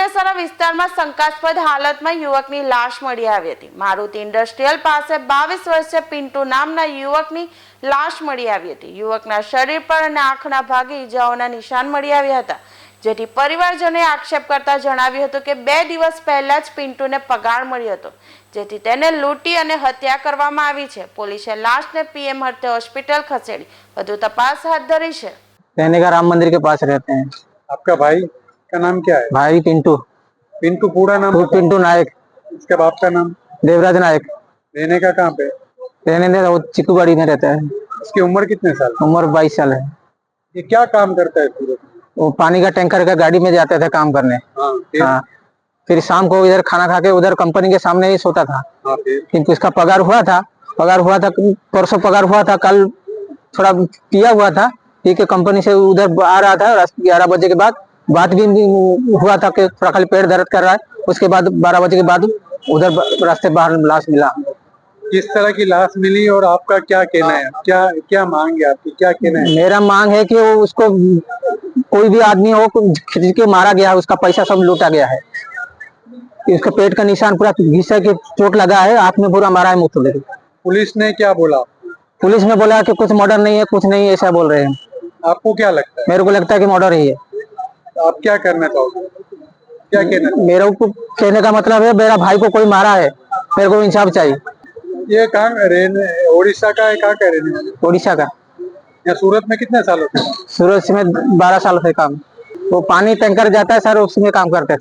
બગસરા વિસ્તારમાં શંકાસ્પદ હાલતમાં યુવકની લાશ મળી આવી હતી। મારુતિ ઇન્ડસ્ટ્રીયલ પાસે 22 વર્ષીય પિન્ટુ નામના યુવકની લાશ મળી આવી હતી। યુવકના શરીર પર અને આંખના ભાગે ઈજાઓના નિશાન મળી આવ્યા હતા, જેથી પરિવારજનોએ આક્ષેપ કરતા જણાવ્યું હતું કે 2 દિવસ પહેલા જ પિન્ટુને પગાર મળ્યો હતો, જેથી તેને લૂંટી અને હત્યા કરવામાં આવી છે। પોલીસે લાશને પીએમ હર્તે હોસ્પિટલ ખસેડી વધુ તપાસ હાથ ધરી છે। रहने का राम मंदिर के पास रहते हैं। आपका भाई का नाम क्या है? भाई पिंटू पिंटू पूरा नाम? पिंटू नायक। उसके बाप का नाम? देवराज नायक। रहने का कहाँ पे? रहने दे वो चिकूबाड़ी में रहता है। उसकी उम्र कितने साल? उम्र 22 साल है। ये क्या काम करता है सूरत में? वो पानी का टैंकर का गाड़ी में जाते थे काम करने। हाँ, फिर शाम को इधर खाना खा के उधर कंपनी के सामने ही सोता था। किंतु इसका पगार हुआ था परसों पगार हुआ था, कल थोड़ा पिया हुआ था, पी के कंपनी से उधर आ रहा था 11 बजे के बाद। बात भी हुआ था कि थोड़ा खाली पेट दर्द कर रहा है। उसके बाद 12 बजे के बाद उधर रास्ते बाहर लाश मिला। किस तरह की लाश मिली और आपका क्या कहना है? क्या क्या मांग है आपकी? क्या कहना है? मेरा मांग है कि वो उसको कोई भी आदमी हो खींच के मारा गया है, उसका पैसा सब लूटा गया है। इसका पेट का निशान पूरा घिसा के चोट लगा है, आंख में पूरा मारा है मुंह तोड़। पुलिस ने क्या बोला? पुलिस ने बोला कि कुछ मर्डर नहीं है, कुछ नहीं, ऐसा बोल रहे हैं। आपको क्या लगता है? मेरे को लगता है कि मर्डर ही है। आप क्या करना चाहोगे? क्या कहना? मेरे को कहने का मतलब है मेरा भाई को कोई मारा है, मेरे को इंसाफ चाहिए। ये कहाँ रहने? उड़ीसा का है? कहाँ का रहने वाले? उड़ीसा का। यहाँ सूरत में कितने सालों से? सूरत में 12 साल से काम। वो पानी टैंकर जाता है सर, उसमें काम करते थे।